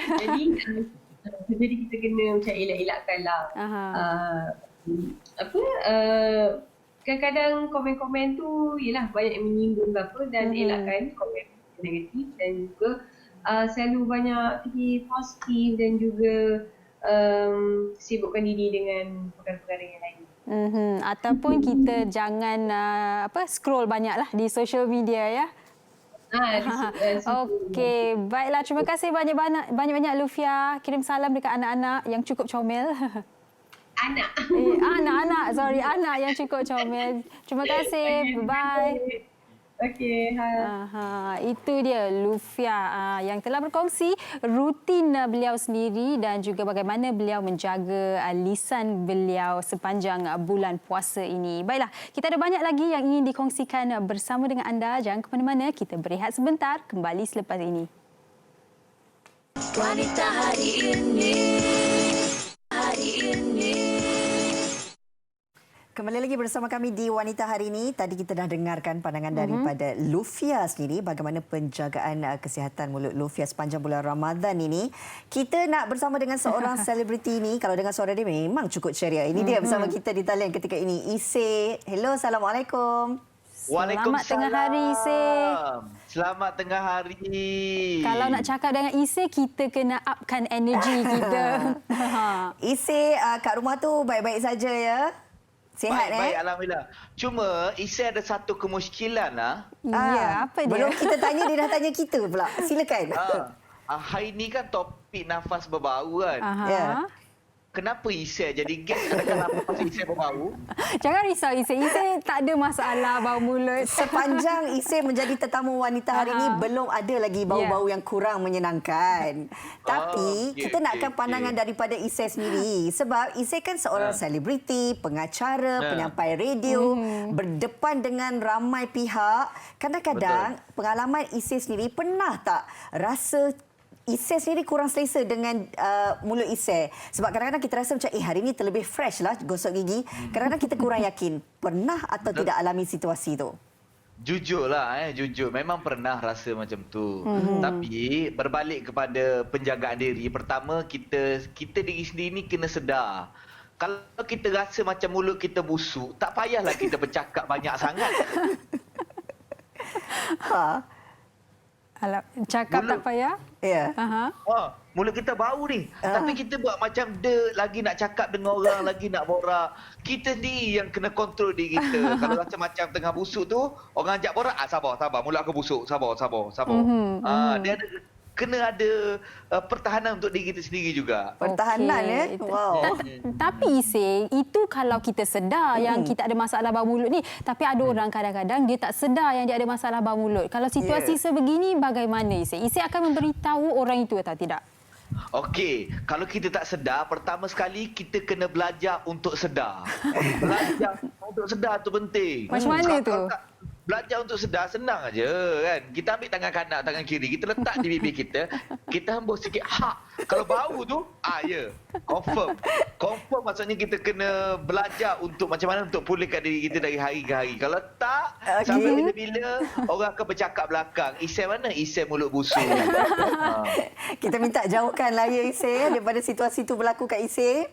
Jadi kita kena macam elak-elakkan lah. Kadang-kadang komen-komen tu yalah banyak yang menyinggung ke apa, dan elakkan komen negatif, dan juga selalu banyak fikir positif dan juga sibukkan diri dengan perkara-perkara yang lain. Ataupun kita jangan scroll banyaklah di social media ya. Okey, baiklah, terima kasih banyak-banyak Lufia. Kirim salam dekat anak-anak yang cukup comel. Anak yang cukup comel. Terima kasih. Bye. Okey, itu dia Lufia yang telah berkongsi rutin beliau sendiri dan juga bagaimana beliau menjaga lisan beliau sepanjang bulan puasa ini. Baiklah, kita ada banyak lagi yang ingin dikongsikan bersama dengan anda. Jangan ke mana-mana, kita berehat sebentar, kembali selepas ini. Wanita hari ini. Kembali lagi bersama kami di Wanita Hari Ini. Tadi kita dah dengarkan pandangan daripada Lufia sendiri, bagaimana penjagaan kesihatan mulut Lufia sepanjang bulan Ramadan ini. Kita nak bersama dengan seorang selebriti ini. Kalau dengar suara dia memang cukup ceria. Ini dia bersama kita di talian ketika ini, Ise. Hello, Assalamualaikum. Selamat tengah hari, Ise. Selamat tengah hari. Kalau nak cakap dengan Ise, kita kena upkan energi kita. Ise, kat rumah tu baik-baik saja ya? Sihat baik, alhamdulillah. Cuma Isi ada satu kemusykilan apa dia? Belum kita tanya, dia dah tanya kita pula. Silakan. Hari ni kan topik nafas berbau kan. Ya. Kenapa Isi jadi guest? Adakah nafas Isi berbau? Jangan risau Isi. Isi tak ada masalah bau mulut. Sepanjang Isi menjadi tetamu Wanita Hari ini, belum ada lagi bau-bau yang kurang menyenangkan. Tapi kita nakkan pandangan daripada Isi sendiri. Sebab Isi kan seorang selebriti, pengacara, penyampai radio, berdepan dengan ramai pihak. Kadang-kadang pengalaman Isi sendiri, pernah tak rasa Isi sendiri kurang selesa dengan mulut Isi? Sebab kadang-kadang kita rasa macam hari ni terlebih fresh lah gosok gigi. Kadang-kadang kita kurang yakin. Pernah atau tidak alami situasi tu? Jujurlah, jujur. Memang pernah rasa macam tu. Tapi berbalik kepada penjagaan diri. Pertama, kita diri sendiri ni kena sedar. Kalau kita rasa macam mulut kita busuk, tak payahlah kita bercakap banyak sangat. Cakap mulut, tak payah? Ya. Mulut kita bau ni. Tapi kita buat macam dia lagi nak cakap dengan orang, lagi nak borak. Kita sendiri yang kena kontrol diri kita. Kalau rasa macam tengah busuk tu, orang ajak borak, sabar. Mulut aku busuk. Sabar. Dia kena ada pertahanan untuk diri kita sendiri juga. Pertahanan Wow. Tapi Isi, itu kalau kita sedar yang kita ada masalah bau mulut ni. Tapi ada orang kadang-kadang dia tak sedar yang dia ada masalah bau mulut. Kalau situasi sebegini bagaimana Isi? Isi akan memberitahu orang itu atau tidak? Okey, kalau kita tak sedar, pertama sekali kita kena belajar untuk sedar. Belajar untuk sedar tu penting. Macam mana tu? Belajar untuk sedar senang aja kan. Kita ambil tangan kanan, tangan kiri, kita letak di bibir kita, kita hembus sikit Kalau bau tu, ya. Confirm maksudnya kita kena belajar untuk macam mana untuk pulihkan diri kita dari hari ke hari. Kalau tak, sampai bila-bila orang akan bercakap belakang. Isi mana? Isi mulut busuk. Kita minta jauhkanlah ya Isi daripada situasi tu berlaku kat Isi.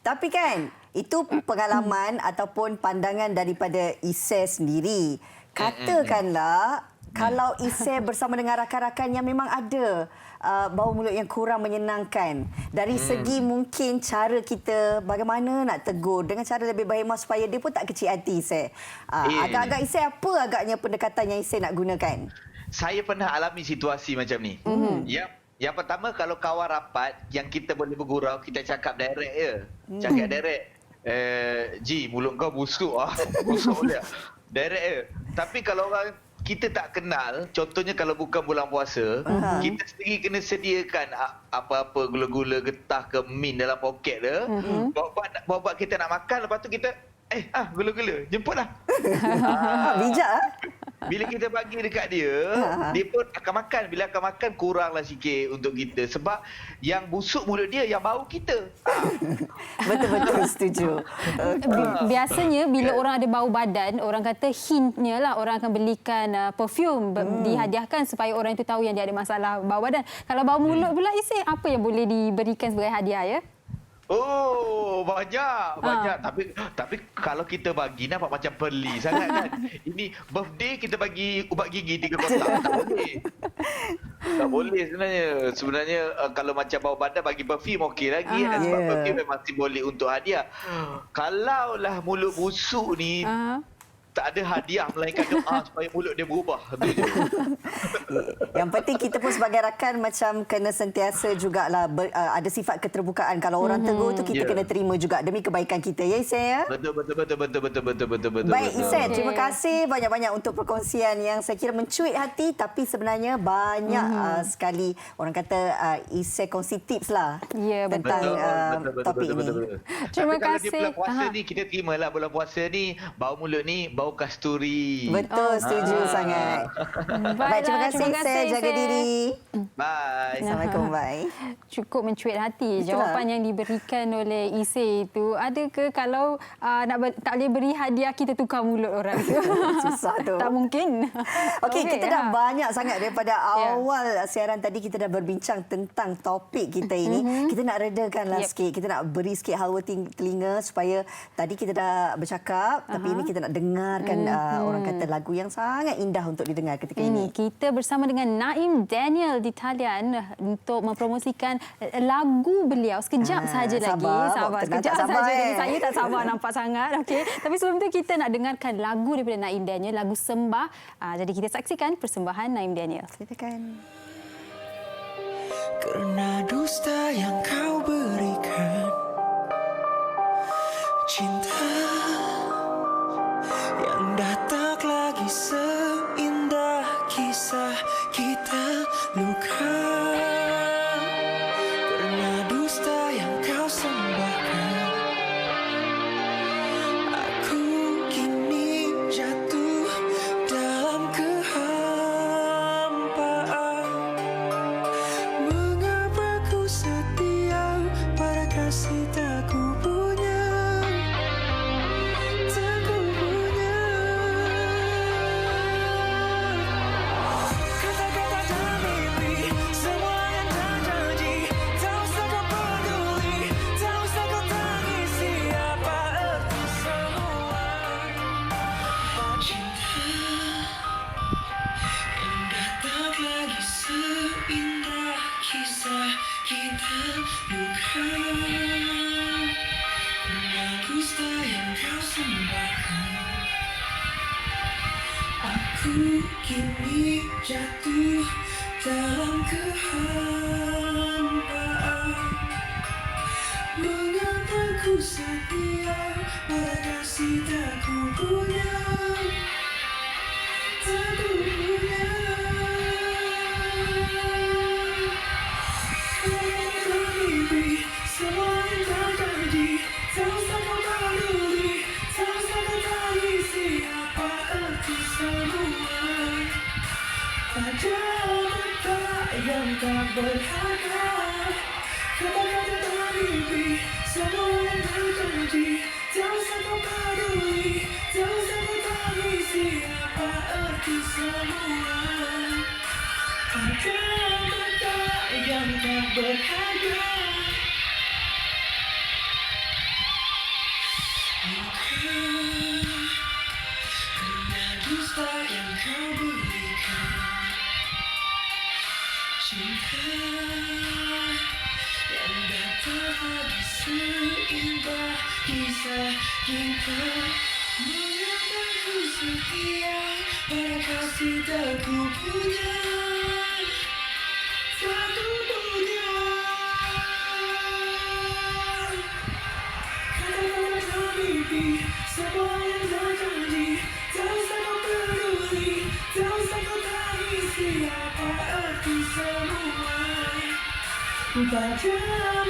Tapi kan, itu pengalaman ataupun pandangan daripada Isi sendiri. Katakanlah Kalau Isay bersama dengan rakan-rakan yang memang ada bau mulut yang kurang menyenangkan, dari segi mungkin cara kita bagaimana nak tegur dengan cara lebih baik supaya dia pun tak kecil hati, Isay. Agak-agak Isay, apa agaknya pendekatan yang Isay nak gunakan? Saya pernah alami situasi macam ni. Yang pertama, kalau kawan rapat yang kita boleh bergurau, kita cakap direct je. Cakap direct. Ji, mulut kau busuk ah. Busuk dia. Direct je. Tapi kalau orang kita tak kenal, contohnya kalau bukan bulan puasa, kita sendiri kena sediakan apa-apa gula-gula, getah ke min dalam poket dia. Buat kita nak makan, lepas tu kita gula-gula, jemputlah. Bijak. Bila kita bagi dekat dia, dia pun akan makan. Bila akan makan, kuranglah sikit untuk kita. Sebab yang busuk mulut dia, yang bau kita. Betul-betul setuju. Biasanya bila orang ada bau badan, orang kata hintnya lah orang akan belikan perfume dihadiahkan supaya orang itu tahu yang dia ada masalah bau badan. Kalau bau mulut pula, Isay, apa yang boleh diberikan sebagai hadiah ya? Oh, banyak. Tapi kalau kita bagi nampak macam perli sangat kan. Ini birthday kita bagi ubat gigi 3 kotak. Tak boleh. Tak boleh sebenarnya kalau macam bau badan bagi perfume okey lagi. Sebab perfume memang simbolik untuk hadiah. Kalaulah mulut busuk ni tak ada hadiah melainkan doa supaya mulut dia berubah. Itu je. Yang penting kita pun sebagai rakan macam kena sentiasa jugalah ada sifat keterbukaan. Kalau orang tegur tu kita kena terima juga demi kebaikan kita, ya Isay ya. Betul. Baik Isay, terima kasih banyak-banyak untuk perkongsian yang saya kira mencuit hati, tapi sebenarnya banyak sekali orang kata Isay kongsi tips lah tentang topik ini. Terima kasih. Kalau dia bulan puasa ni kita terimalah bulan puasa ni bau mulut ni bau kasturi. Betul, setuju sangat. Baik, terima kasih Isay, jaga diri. Bye. Assalamualaikum, bye. Cukup mencuit hati jawapan yang diberikan oleh Isay itu. Adakah kalau tak boleh beri hadiah kita tukar mulut orang tu? Susah tu. Tak mungkin. Okey, kita dah banyak sangat daripada awal siaran tadi kita dah berbincang tentang topik kita ini. Kita nak redakanlah sikit. Kita nak beri sikit halwa telinga supaya tadi kita dah bercakap tapi ini kita nak dengarkan orang kata lagu yang sangat indah untuk didengar ketika ini. Kita bersama dengan Naim Daniel di talian untuk mempromosikan lagu beliau. Sekejap saja lagi. Sabar. Sekejap saja. Saya tak sabar nampak sangat. Okey. Tapi sebelum tu kita nak dengarkan lagu daripada Naim Daniel, lagu Sembah. Jadi kita saksikan persembahan Naim Daniel. Silakan. Kerana dusta yang kau berikan, cinta yang dah tak lagi seindah kisah kita luka. Kerana dusta yang kau sembahkan, aku kini jatuh dalam kehampaan. Mengapa ku setia pada kasih tak ku punya? Aku kini jatuh dalam kehampaan. Mengapa ku setia pada kasih tak ku punya? Tak ku punya. Mimpi semua yang kau janji, tak usah kau peduli, tak usah kau tangisi apa arti semua. Kata-kata yang tak berharga, kata-kata tak mimpi semua yang kau janji, tak usah kau peduli, tak usah kau tangisi apa arti semua. Kata-kata yang tak berharga. Kerana dusta yang kau berikan, Cinta yang datang habis seimbang kisah kita. Mengataku setia pada kasih tak ku punya. Satu dunia. Kata-kata mimpi, semua yang terjadi. Tak usah kau peduli, tak usah kau tangisi apa arti semua. Baca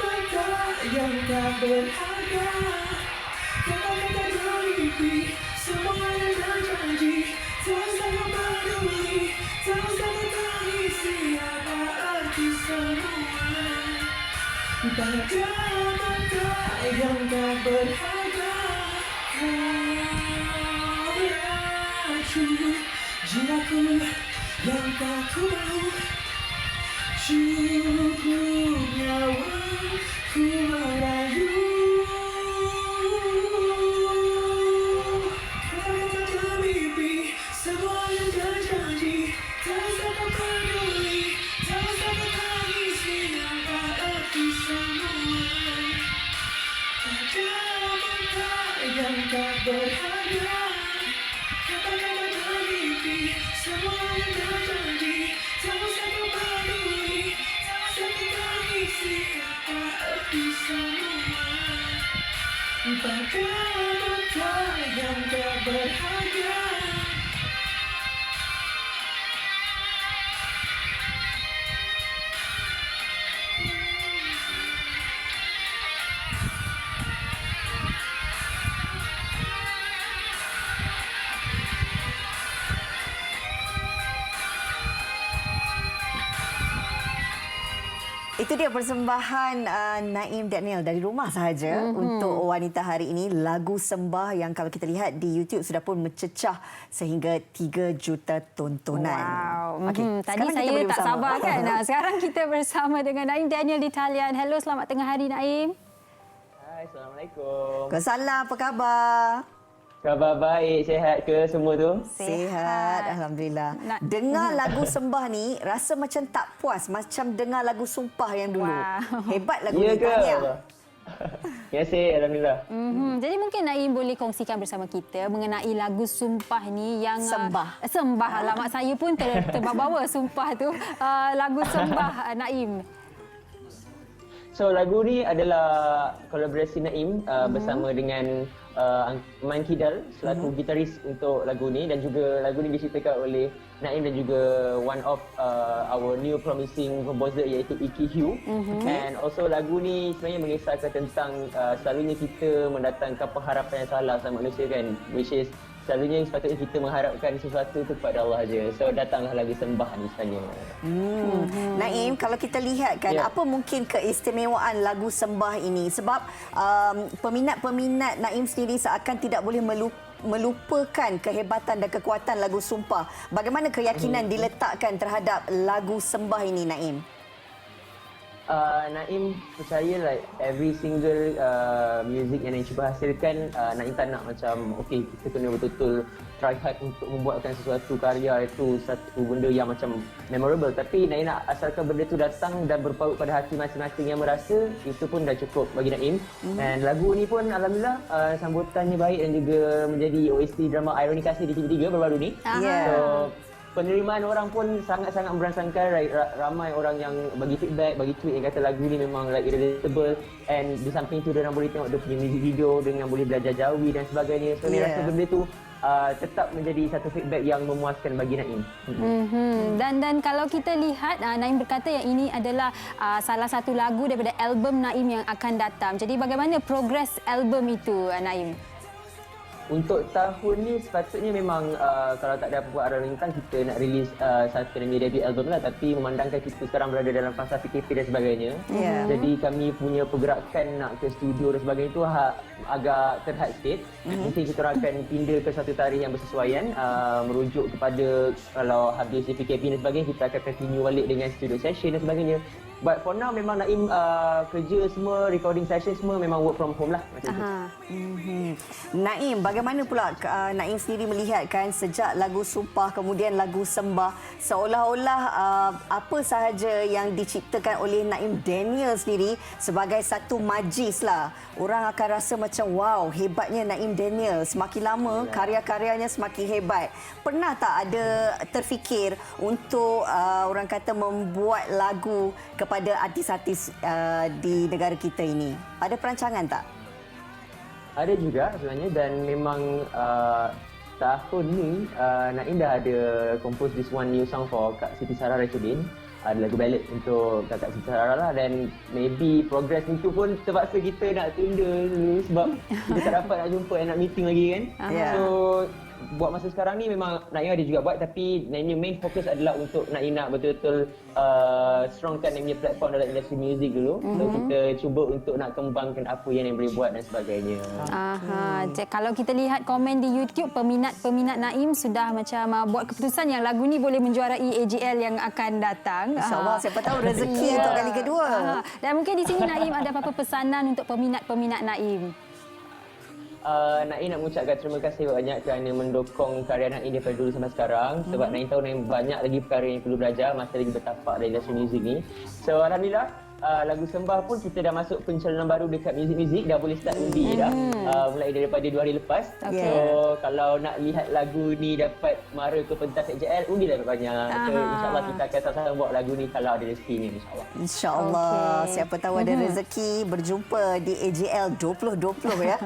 mata yang tak berharga. Kata-kata mimpi, semua yang terjadi. Tak usah kau peduli, tak usah kau tangisi apa arti semua. Baca mata yang tak berharga. Kau beracun jiwaku yang tak ku mau. Cukup nyawaku merayu. Kata-kata mimpi, semua yang terjadi. Tak usah kau peduli, tak usah kau tangisi apa arti semua. Pada mata yang tak berharga. Kata-kata mimpi, semua yang terjadi. Tak usah kau peduli, tak usah kau tangisi apa arti semua. Pada mata yang tak berharga. Itu dia persembahan Naim Daniel dari rumah sahaja untuk wanita hari ini. Lagu Sembah yang kalau kita lihat di YouTube sudah pun mencecah sehingga 3 juta tontonan. Wow. Okey, Tadi sekarang kita saya boleh tak bersama. sabar kan. Sekarang kita bersama dengan Naim Daniel di talian. Hello, selamat tengah hari Naim. Hai, Assalamualaikum. Waalaikumsalam, apa khabar? Khabar baik, sihat ke semua tu? Sihat, Alhamdulillah. Dengar lagu Sembah ni, rasa macam tak puas. Macam dengar lagu Sumpah yang dulu. Wow. Hebat lagu Ya ni, ke? tahniah. Ya, sihat, Alhamdulillah. Jadi mungkin Naim boleh kongsikan bersama kita mengenai lagu Sumpah ni yang Sembah. Sembah. Alamak saya pun terbawa Sumpah tu. Lagu Sembah Naim. So, lagu ni adalah kolaborasi Naim bersama dengan Man Kidal selaku gitaris untuk lagu ni, dan juga lagu ni diciptakan oleh Naim dan juga one of our new promising composer iaitu Iki Hugh. And also lagu ni sebenarnya mengisahkan tentang selalunya kita mendatangkan pengharapan yang salah sama manusia kan, which is selalunya sepatutnya kita mengharapkan sesuatu tu kepada Allah saja. So datanglah lagu Sembah ni sebenarnya. Naim, kalau kita lihat kan, apa mungkin keistimewaan lagu Sembah ini? Sebab peminat-peminat Naim sendiri seakan tidak boleh melupakan kehebatan dan kekuatan lagu Sumpah. Bagaimana keyakinan diletakkan terhadap lagu Sembah ini, Naim? Naim percaya like every single music yang Naim cuba hasilkan, Naim tak nak macam okay, kita kena betul-betul try hard untuk membuatkan sesuatu karya itu satu benda yang macam memorable, tapi Naim nak asalkan benda itu datang dan berpaut pada hati masing-masing yang merasa, itu pun dah cukup bagi Naim. Dan lagu ni pun Alhamdulillah sambutannya baik dan juga menjadi OST drama Ironi Kasih di TV3 baru-baru ni. So penerimaan orang pun sangat-sangat merangsangkan. Ramai orang yang bagi feedback, bagi tweet yang kata lagu ni memang like relatable, and di samping tu diorang boleh tengok dia punya music video dengan boleh belajar Jawi dan sebagainya. So Naim rasa benda tu tetap menjadi satu feedback yang memuaskan bagi Naim. Dan kalau kita lihat Naim berkata yang ini adalah salah satu lagu daripada album Naim yang akan datang. Jadi bagaimana progres album itu, Naim? Untuk tahun ni sepatutnya memang kalau tak ada apa-apa arah lintang kita nak release satu debut album lah, tapi memandangkan kita sekarang berada dalam fasa PKP dan sebagainya, jadi kami punya pergerakan nak ke studio dan sebagainya itu agak terhad sikit. Mungkin kita akan pindah ke satu tarikh yang bersesuaian, merujuk kepada kalau habis PKP dan sebagainya kita akan continue balik dengan studio session dan sebagainya. But for now memang Naim kerja semua, recording session semua memang work from home lah macam tu. Naim, bagaimana pula Naim sendiri melihatkan sejak lagu Sumpah kemudian lagu Sembah, seolah-olah apa sahaja yang diciptakan oleh Naim Daniel sendiri sebagai satu majlis lah. Orang akan rasa macam wow, hebatnya Naim Daniel. Semakin lama karya-karyanya semakin hebat. Pernah tak ada terfikir untuk orang kata membuat lagu kepada artis-artis di negara kita ini? Ada perancangan tak? Ada juga sebenarnya, dan memang tahun ni Naim dah ada compose this one new song for Kak Siti Sarah Rashidin. Ada lagu ballad untuk Kak Siti Sarah lah, dan maybe progress itu pun terpaksa kita nak tunda dulu sebab kita tak dapat nak jumpa and nak meeting lagi kan. So buat masa sekarang ni memang Naim ada juga buat, tapi Naim main fokus adalah untuk Naim nak betul-betul strongkan Naim punya platform dalam industri muzik dulu. So kita cuba untuk nak kembangkan apa yang Naim boleh buat dan sebagainya. Kalau kita lihat komen di YouTube, peminat Naim sudah macam buat keputusan yang lagu ni boleh menjuarai AJL yang akan datang. InsyaAllah, siapa tahu rezeki untuk kali kedua. Dan mungkin di sini Naim ada apa-apa pesanan untuk peminat-peminat Naim? Naim nak mengucapkan terima kasih banyak kerana mendukung karya Naim daripada dulu sampai sekarang. Sebab Naim tahu Naim banyak lagi perkara yang perlu belajar, masih lagi bertapak dalam industri muzik ni. So Alhamdulillah, lagu Sembah pun kita dah masuk pencalonan baru dekat muzik-muzik, dah boleh start undi dah. Mulai daripada 2 hari lepas. So kalau nak lihat lagu ni dapat mara ke pentas AJL, undi dah banyak. So insyaAllah kita akan sama-sama buat lagu ni kalau ada rezeki ni, insyaAllah. InsyaAllah. Siapa tahu ada rezeki berjumpa di AJL 2020 ya.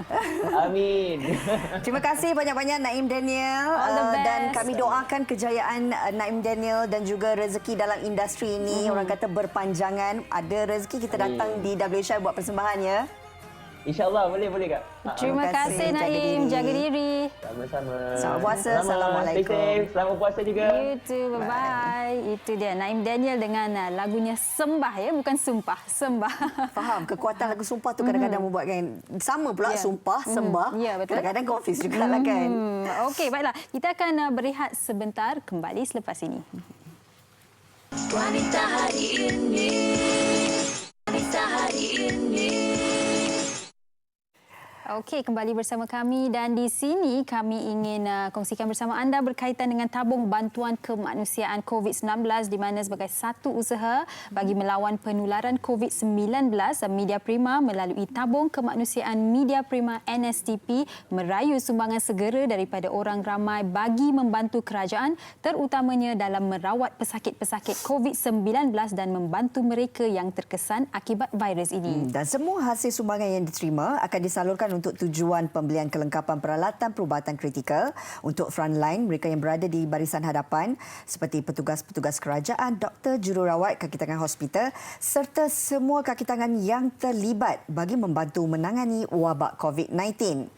Amin. Terima kasih banyak-banyak Naim Daniel. Dan kami doakan kejayaan Naim Daniel dan juga rezeki dalam industri ini. Orang kata berpanjangan. Ada rezeki kita datang di WHI buat persembahan ya. InsyaAllah, boleh Kak. Terima kasih Naim, jaga diri. Sama-sama. Selamat puasa. Assalamualaikum. Stay safe. Selamat puasa juga. You too, bye-bye. Itu dia Naim Daniel dengan lagunya Sembah ya, bukan Sumpah, Sembah. Faham, kekuatan lagu Sumpah tu kadang-kadang membuatkan sama pula Sumpah, Sembah. Betul. Kadang-kadang confuse juga lah kan. Okey, baiklah. Kita akan berehat sebentar, kembali selepas ini. Wanita hari ini, wanita hari ini. Okey, kembali bersama kami dan di sini kami ingin kongsikan bersama anda berkaitan dengan tabung bantuan kemanusiaan COVID-19 di mana sebagai satu usaha bagi melawan penularan COVID-19, Media Prima melalui tabung kemanusiaan Media Prima NSTP merayu sumbangan segera daripada orang ramai bagi membantu kerajaan terutamanya dalam merawat pesakit-pesakit COVID-19 dan membantu mereka yang terkesan akibat virus ini. Dan semua hasil sumbangan yang diterima akan disalurkan untuk tujuan pembelian kelengkapan peralatan perubatan kritikal untuk frontline mereka yang berada di barisan hadapan seperti petugas-petugas kerajaan, doktor, jururawat, kaki tangan hospital serta semua kaki tangan yang terlibat bagi membantu menangani wabak COVID-19.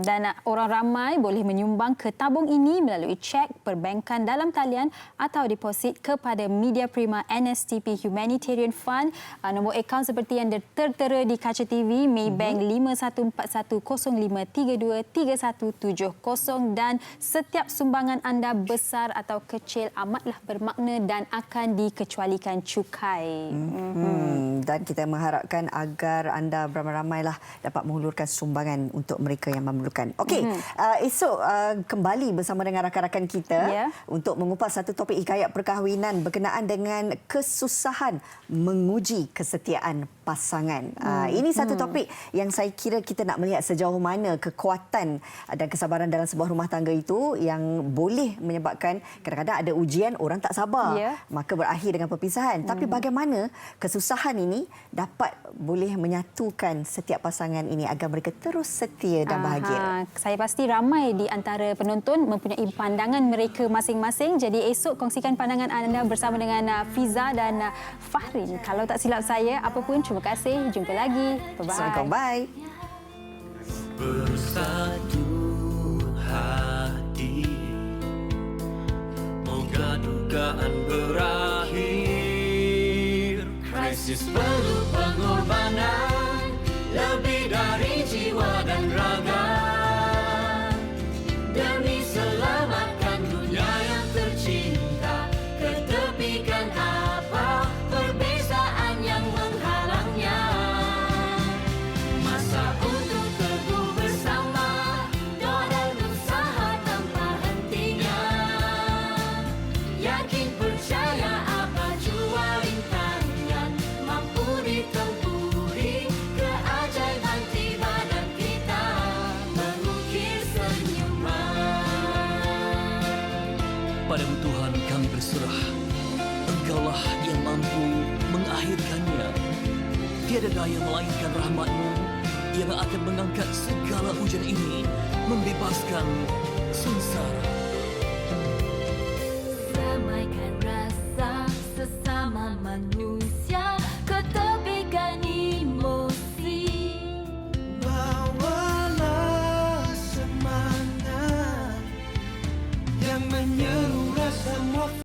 Dan orang ramai boleh menyumbang ke tabung ini melalui cek, perbankan dalam talian atau deposit kepada Media Prima NSTP Humanitarian Fund. Nombor akaun seperti yang tertera di kaca TV, Maybank 514105323170 dan setiap sumbangan anda besar atau kecil amatlah bermakna dan akan dikecualikan cukai. Dan kita mengharapkan agar anda beramai-ramailah dapat menghulurkan sumbangan untuk mereka yang memerlukan. Okey, esok kembali bersama dengan rakan-rakan kita untuk mengupas satu topik hikayat perkahwinan berkenaan dengan kesusahan menguji kesetiaan pasangan. Ini satu topik yang saya kira kita nak melihat sejauh mana kekuatan dan kesabaran dalam sebuah rumah tangga itu yang boleh menyebabkan kadang-kadang ada ujian, orang tak sabar, maka berakhir dengan perpisahan. Tapi bagaimana kesusahan ini dapat boleh menyatukan setiap pasangan ini agar mereka terus setia dan bahagia. Saya pasti ramai di antara penonton mempunyai pandangan mereka masing-masing. Jadi esok kongsikan pandangan anda bersama dengan Fiza dan Fahrin. Kalau tak silap saya, apa pun, terima kasih. Jumpa lagi. Bye-bye. Assalamualaikum. Bye. Bersatu hati, moga dugaan berakhir. Krisis perlu pengorbanan lebih dari jiwa dan raga demi selamatkan dunia yang tercinta. Ketepikan apa perbezaan Kepadamu Tuhan kami berserah. Engkaulah yang mampu mengakhirkannya. Tiada daya melainkan rahmat-Mu yang akan mengangkat segala ujian ini, membebaskan sengsara. Damaikan rasa sesama manusia.